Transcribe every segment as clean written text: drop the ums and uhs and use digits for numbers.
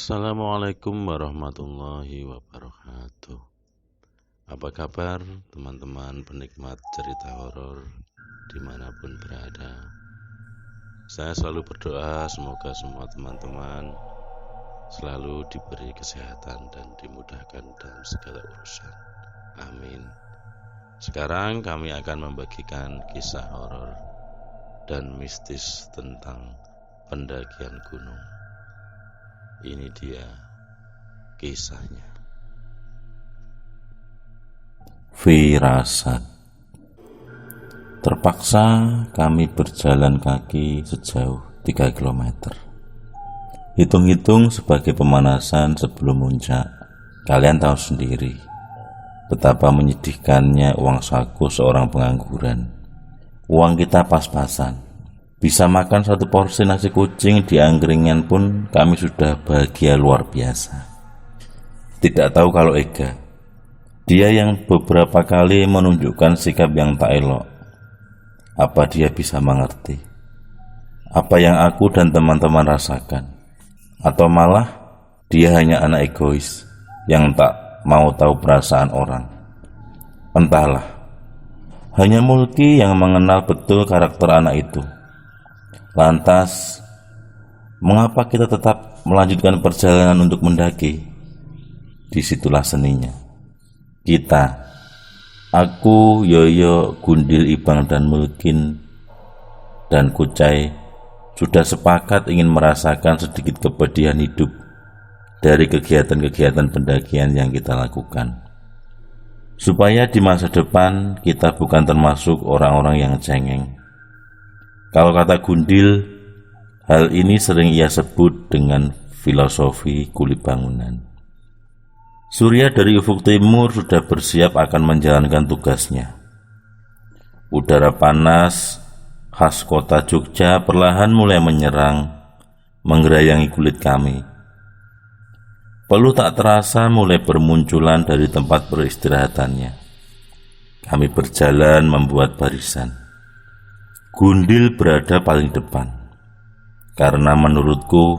Assalamualaikum warahmatullahi wabarakatuh. Apa kabar teman-teman penikmat cerita horor dimanapun berada? Saya selalu berdoa semoga semua teman-teman selalu diberi kesehatan dan dimudahkan dalam segala urusan. Amin. Sekarang kami akan membagikan kisah horor dan mistis tentang pendakian gunung. Ini dia kisahnya. Firasat. Terpaksa kami berjalan kaki sejauh 3 km. Hitung-hitung sebagai pemanasan sebelum puncak. Kalian tahu sendiri betapa menyedihkannya uang saku seorang pengangguran. Uang kita pas-pasan. Bisa makan 1 porsi nasi kucing di angkringan pun kami sudah bahagia luar biasa. Tidak tahu kalau Ega, dia yang beberapa kali menunjukkan sikap yang tak elok. Apa dia bisa mengerti apa yang aku dan teman-teman rasakan? Atau malah dia hanya anak egois yang tak mau tahu perasaan orang? Entahlah, hanya Mulki yang mengenal betul karakter anak itu. Lantas, mengapa kita tetap melanjutkan perjalanan untuk mendaki? Disitulah seninya. Kita, aku, Yoyo, Gundil, Ibang, dan Mulkin, dan Kucai sudah sepakat ingin merasakan sedikit kepedihan hidup dari kegiatan-kegiatan pendakian yang kita lakukan. Supaya di masa depan kita bukan termasuk orang-orang yang cengeng. Kalau kata Gundil, hal ini sering ia sebut dengan filosofi kulit bangunan. Surya dari ufuk timur sudah bersiap akan menjalankan tugasnya. Udara panas khas kota Jogja perlahan mulai menyerang, menggerayangi kulit kami. Peluh tak terasa mulai bermunculan dari tempat peristirahatannya. Kami berjalan membuat barisan. Gundil berada paling depan, karena menurutku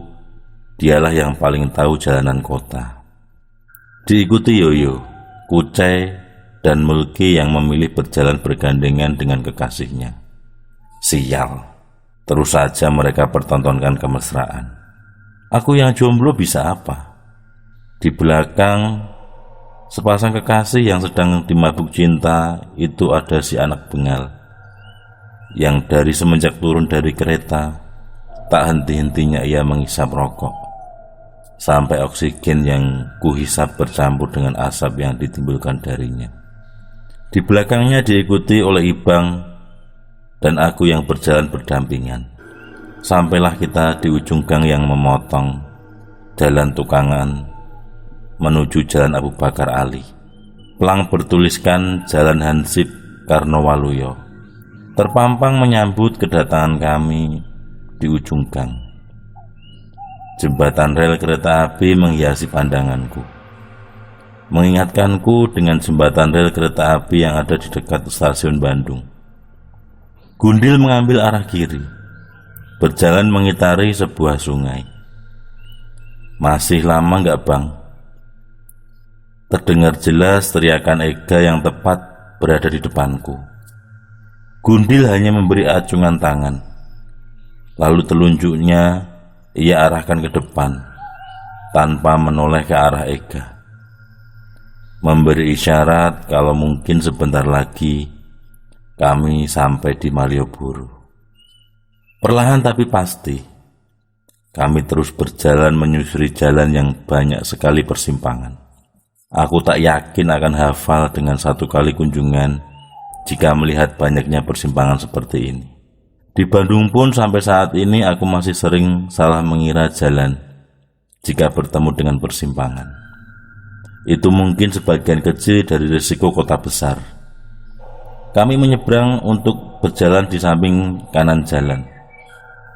dialah yang paling tahu jalanan kota. Diikuti Yoyo, Kucai, dan Mulki yang memilih berjalan bergandengan dengan kekasihnya. Sial, terus saja mereka pertontonkan kemesraan. Aku yang jomblo bisa apa? Di belakang, sepasang kekasih yang sedang dimabuk cinta itu ada si anak bengal yang dari semenjak turun dari kereta tak henti-hentinya ia menghisap rokok sampai oksigen yang kuhisap bercampur dengan asap yang ditimbulkan darinya. Di belakangnya diikuti oleh Ibang dan aku yang berjalan berdampingan. Sampailah kita di ujung gang yang memotong jalan Tukangan menuju Jalan Abu Bakar Ali. Pelang bertuliskan Jalan Hansip Karnowaluyo terpampang menyambut kedatangan kami di ujung gang. Jembatan rel kereta api menghiasi pandanganku, mengingatkanku dengan jembatan rel kereta api yang ada di dekat stasiun Bandung. Gundil mengambil arah kiri, berjalan mengitari sebuah sungai. Masih lama enggak, Bang? Terdengar jelas teriakan Ega yang tepat berada di depanku. Gundil hanya memberi acungan tangan, lalu telunjuknya ia arahkan ke depan tanpa menoleh ke arah Ega, memberi isyarat kalau mungkin sebentar lagi kami sampai di Malioboro. Perlahan tapi pasti kami terus berjalan menyusuri jalan yang banyak sekali persimpangan. Aku tak yakin akan hafal dengan 1 kali kunjungan jika melihat banyaknya persimpangan seperti ini. Di Bandung pun sampai saat ini aku masih sering salah mengira jalan jika bertemu dengan persimpangan. Itu mungkin sebagian kecil dari risiko kota besar. Kami menyeberang untuk berjalan di samping kanan jalan,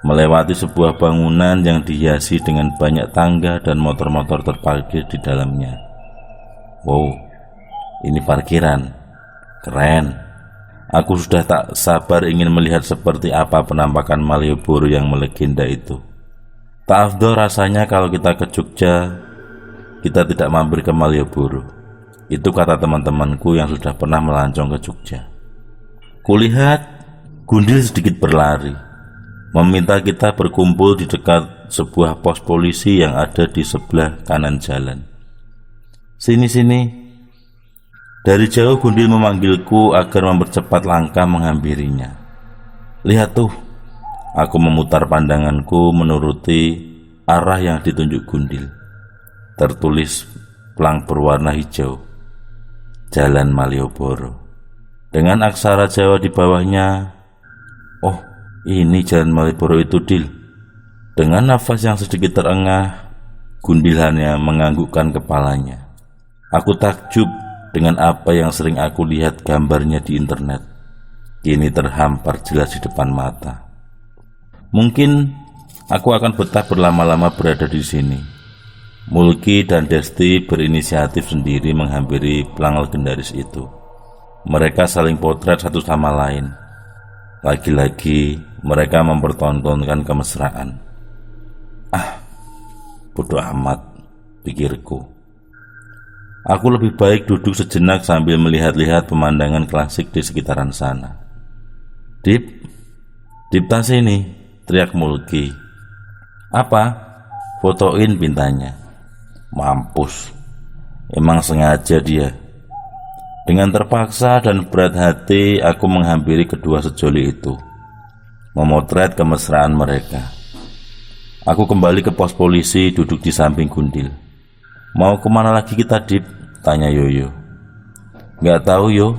melewati sebuah bangunan yang dihiasi dengan banyak tangga dan motor-motor terparkir di dalamnya. Wow, ini parkiran. Keren. Aku sudah tak sabar ingin melihat seperti apa penampakan Malioboro yang melegenda itu. Tak afdol rasanya kalau kita ke Jogja, kita tidak mampir ke Malioboro. Itu kata teman-temanku yang sudah pernah melancong ke Jogja. Kulihat Gundil sedikit berlari, meminta kita berkumpul di dekat sebuah pos polisi yang ada di sebelah kanan jalan. Sini. Dari jauh Gundil memanggilku agar mempercepat langkah menghampirinya. Lihat tuh, aku memutar pandanganku menuruti arah yang ditunjuk Gundil. Tertulis pelang berwarna hijau, Jalan Malioboro. Dengan aksara Jawa di bawahnya. Oh, ini Jalan Malioboro itu, Dil. Dengan nafas yang sedikit terengah, Gundil hanya menganggukkan kepalanya. Aku takjub dengan apa yang sering aku lihat gambarnya di internet. Kini terhampar jelas di depan mata. Mungkin aku akan betah berlama-lama berada di sini. Mulki dan Desti berinisiatif sendiri menghampiri pelang legendaris itu. Mereka saling potret satu sama lain. Lagi-lagi mereka mempertontonkan kemesraan. Bodoh amat, pikirku. Aku lebih baik duduk sejenak sambil melihat-lihat pemandangan klasik di sekitaran sana. Dip tas ini, teriak Mulki. Apa? Fotoin, pintanya. Mampus, emang sengaja dia. Dengan terpaksa dan berat hati, aku menghampiri kedua sejoli itu, memotret kemesraan mereka. Aku kembali ke pos polisi, duduk di samping Gundil. Mau kemana lagi kita, Dip? Tanya Yoyo. Gak tahu, Yo.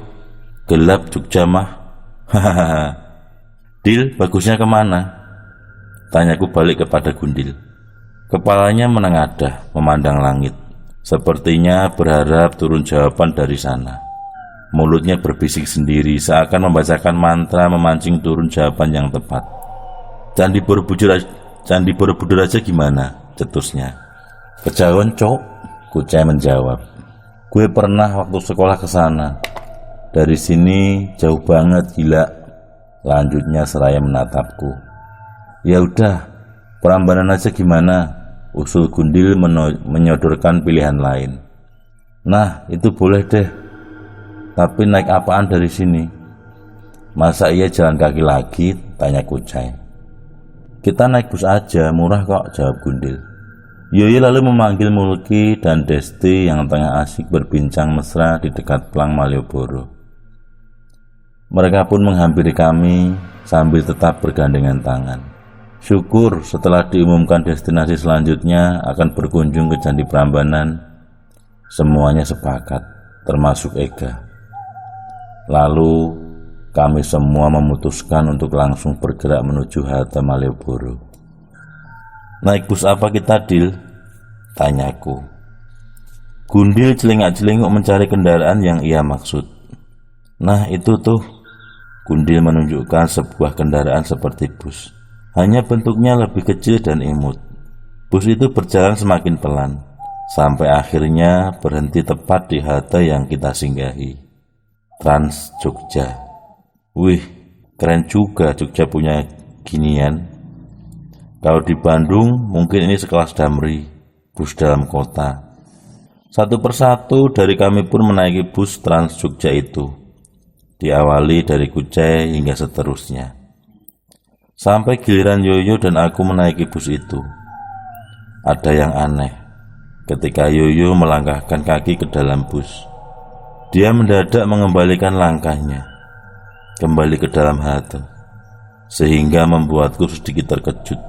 Gelap Jogja mah. Hahaha. Dil, bagusnya kemana? Tanyaku balik kepada Gundil. Kepalanya menengadah, memandang langit. Sepertinya berharap turun jawaban dari sana. Mulutnya berbisik sendiri, seakan membacakan mantra memancing turun jawaban yang tepat. Candi Borobudur aja gimana? Cetusnya. Kejauhan, Cok. Kucai menjawab. Gue pernah waktu sekolah ke sana. Dari sini jauh banget, gila. Lanjutnya seraya menatapku. Ya udah, Prambanan aja gimana? Usul Gundil menyodorkan pilihan lain. Nah, itu boleh deh. Tapi naik apaan dari sini? Masa iya jalan kaki lagi? Tanya Kucai. Kita naik bus aja, murah kok, jawab Gundil. Yoyo lalu memanggil Mulki dan Desti yang tengah asik berbincang mesra di dekat pelang Malioboro. Mereka pun menghampiri kami sambil tetap bergandengan tangan. Syukur setelah diumumkan destinasi selanjutnya akan berkunjung ke Candi Prambanan, semuanya sepakat, termasuk Ega. Lalu kami semua memutuskan untuk langsung bergerak menuju halte Malioboro. Naik bus apa kita, Dil? Tanyaku. Gundil celingak-celinguk mencari kendaraan yang ia maksud. Nah, itu tuh. Gundil menunjukkan sebuah kendaraan seperti bus. Hanya bentuknya lebih kecil dan imut. Bus itu berjalan semakin pelan, sampai akhirnya berhenti tepat di halte yang kita singgahi. Trans Jogja. Wih, keren juga Jogja punya ginian. Kalau di Bandung mungkin ini sekelas Damri, bus dalam kota. Satu persatu dari kami pun menaiki bus Trans Jogja itu. Diawali dari Kucai hingga seterusnya. Sampai giliran Yoyo dan aku menaiki bus itu. Ada yang aneh. Ketika Yoyo melangkahkan kaki ke dalam bus, dia mendadak mengembalikan langkahnya kembali ke dalam halte, sehingga membuatku sedikit terkejut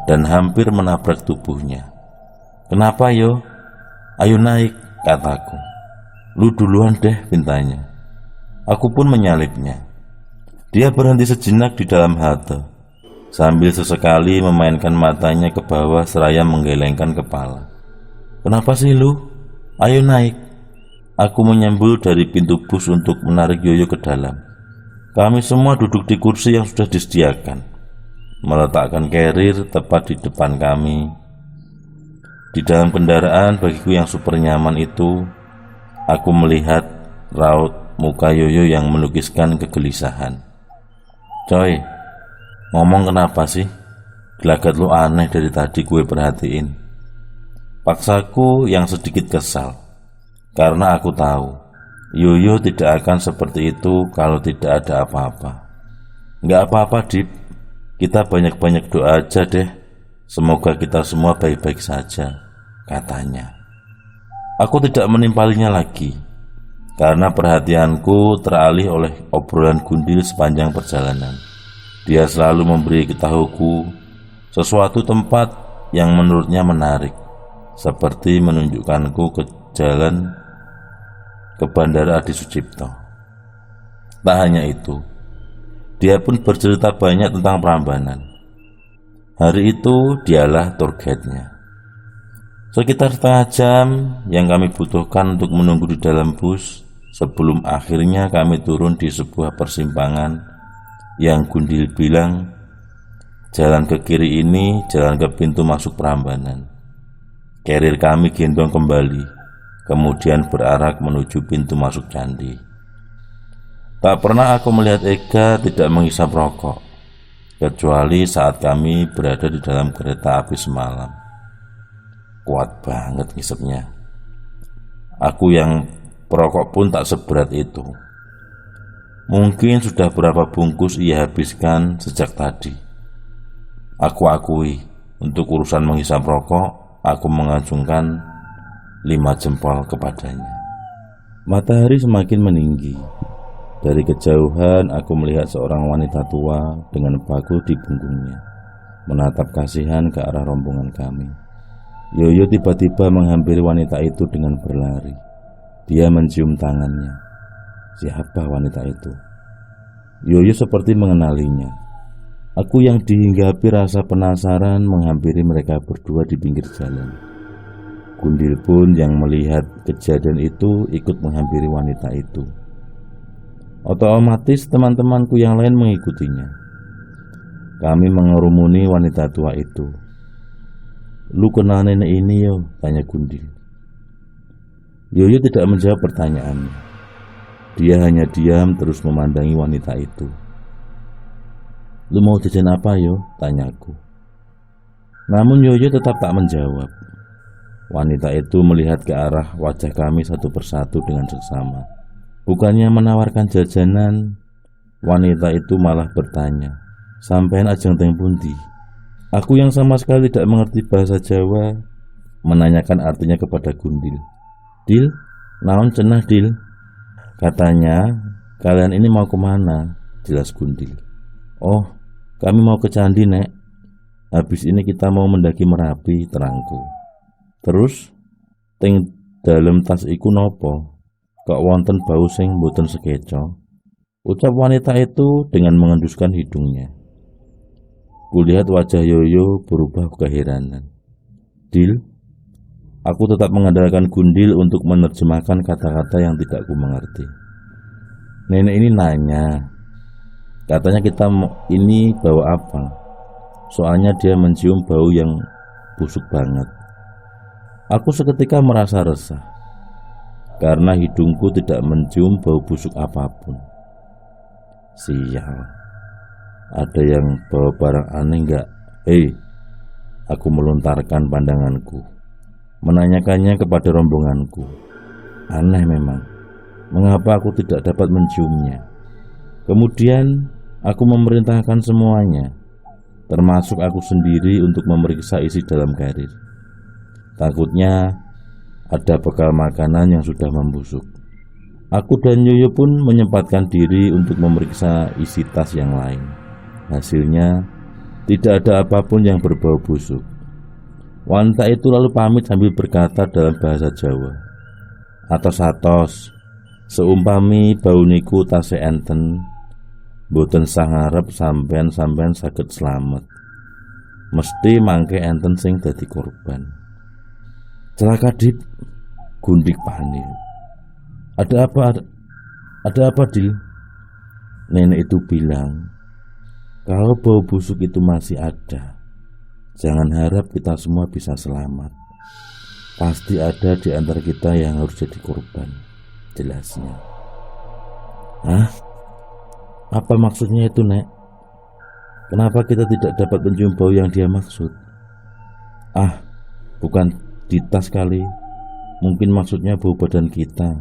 dan hampir menabrak tubuhnya. Kenapa, Yo? Ayo naik, kataku. Lu duluan deh, pintanya. Aku pun menyalipnya. Dia berhenti sejenak di dalam halte, sambil sesekali memainkan matanya ke bawah seraya menggelengkan kepala. Kenapa sih lu? Ayo naik. Aku menyembul dari pintu bus untuk menarik Yoyo ke dalam. Kami semua duduk di kursi yang sudah disediakan, meletakkan carrier tepat di depan kami. Di dalam kendaraan bagiku yang super nyaman itu, aku melihat raut muka Yoyo yang melukiskan kegelisahan. Coy, ngomong kenapa sih? Gelagat lu aneh dari tadi gue perhatiin. Paksaku yang sedikit kesal, karena aku tahu Yoyo tidak akan seperti itu kalau tidak ada apa-apa. Nggak apa-apa, Dip. Kita banyak-banyak doa aja deh. Semoga kita semua baik-baik saja, katanya. Aku tidak menimpalinya lagi, karena perhatianku teralih oleh obrolan Gundil sepanjang perjalanan. Dia selalu memberi ketahuku sesuatu tempat yang menurutnya menarik, seperti menunjukkanku ke jalan ke Bandara Adi Sucipto. Tak hanya itu, dia pun bercerita banyak tentang Prambanan. Hari itu dialah tour guide-nya. Sekitar setengah jam yang kami butuhkan untuk menunggu di dalam bus sebelum akhirnya kami turun di sebuah persimpangan yang Gundil bilang, jalan ke kiri ini jalan ke pintu masuk Prambanan. Carrier kami gendong kembali, kemudian berarak menuju pintu masuk candi. Tak pernah aku melihat Ega tidak menghisap rokok, kecuali saat kami berada di dalam kereta api semalam. Kuat banget ngisepnya. Aku yang perokok pun tak seberat itu. Mungkin sudah berapa bungkus ia habiskan sejak tadi. Aku akui, untuk urusan menghisap rokok, aku mengacungkan 5 jempol kepadanya. Matahari semakin meninggi. Dari kejauhan aku melihat seorang wanita tua dengan paku di punggungnya, menatap kasihan ke arah rombongan kami. Yoyo tiba-tiba menghampiri wanita itu dengan berlari. Dia mencium tangannya. Siapa wanita itu? Yoyo seperti mengenalinya. Aku yang dihinggapi rasa penasaran menghampiri mereka berdua di pinggir jalan. Gundil pun yang melihat kejadian itu ikut menghampiri wanita itu. Otomatis teman-temanku yang lain mengikutinya. Kami mengerumuni wanita tua itu. Lu kenal nenek ini yo? Tanya Gundil. Yoyo tidak menjawab pertanyaannya. Dia hanya diam terus memandangi wanita itu. Lu mau jajan apa yo? Tanyaku. Namun Yoyo tetap tak menjawab. Wanita itu melihat ke arah wajah kami satu persatu dengan seksama. Bukannya menawarkan jajanan, wanita itu malah bertanya, "Sampean ajeng teng pundi?" Aku yang sama sekali tidak mengerti bahasa Jawa menanyakan artinya kepada Gundil. "Dil, naon cenah Dil?" Katanya, "Kalian ini mau kemana?" Jelas Gundil. "Oh, kami mau ke candi, Nek. Habis ini kita mau mendaki Merapi," terangku. "Terus, teng dalem tas iku nopo? Kok wonten bau sing mboten sekeco?" Ucap wanita itu dengan mengenduskan hidungnya. Kulihat wajah Yoyo berubah keheranan. "Dil," aku tetap mengandalkan Gundil untuk menerjemahkan kata-kata yang tidak ku mengerti. "Nenek ini nanya, katanya kita ini bawa apa? Soalnya dia mencium bau yang busuk banget." Aku seketika merasa resah, karena hidungku tidak mencium bau busuk apapun. Sial, ada yang bawa barang aneh enggak? Hei, aku melontarkan pandanganku, menanyakannya kepada rombonganku. Aneh memang, mengapa aku tidak dapat menciumnya? Kemudian aku memerintahkan semuanya, termasuk aku sendiri, untuk memeriksa isi dalam karir. Takutnya ada bekal makanan yang sudah membusuk. Aku dan Yoyo pun menyempatkan diri untuk memeriksa isi tas yang lain. Hasilnya tidak ada apapun yang berbau busuk. Wanita itu lalu pamit sambil berkata dalam bahasa Jawa, "Atos-atos, seumpami bau niku tase enten, boten sah ngarep sampean saged slamet. Mesti mangke enten sing dadi korban." "Celaka, Dip," Gundik panik. Ada apa, Dil?" Nenek itu bilang, "Kalau bau busuk itu masih ada, jangan harap kita semua bisa selamat. Pasti ada di antara kita yang harus jadi korban," jelasnya. "Hah? Apa maksudnya itu, Nek?" Kenapa kita tidak dapat mencium bau yang dia maksud? Ah, bukan di tas kali. Mungkin maksudnya bau badan kita.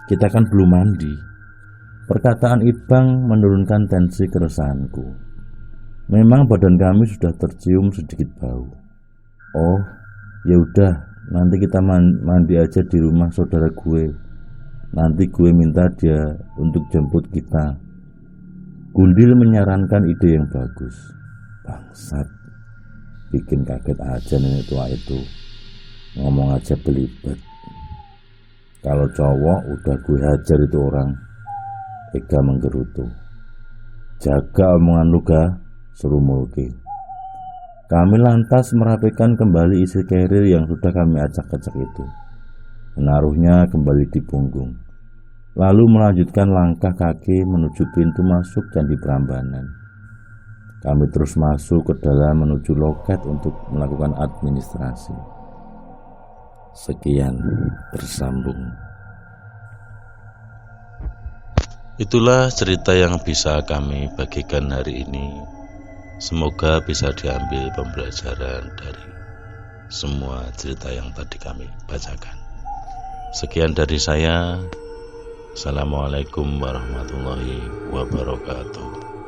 Kita kan belum mandi. Perkataan Ibang menurunkan tensi keresahanku. Memang badan kami sudah tercium sedikit bau. Oh, ya udah, nanti kita mandi aja di rumah saudara gue. Nanti gue minta dia untuk jemput kita. Gundil menyarankan ide yang bagus. Bangsat, bikin kaget aja nenek tua itu. Ngomong aja belibet. Kalau cowok udah gue hajar itu orang. Ega menggerutu. Jaga omongan lu ga, suruh Mulki. Kami lantas merapikan kembali isi carrier yang sudah kami acak-acak itu. Menaruhnya kembali di punggung. Lalu melanjutkan langkah kaki menuju pintu masuk Candi Prambanan. Kami terus masuk ke dalam menuju loket untuk melakukan administrasi. Sekian, bersambung. Itulah cerita yang bisa kami bagikan hari ini. Semoga bisa diambil pembelajaran dari semua cerita yang tadi kami bacakan. Sekian dari saya. Assalamualaikum warahmatullahi wabarakatuh.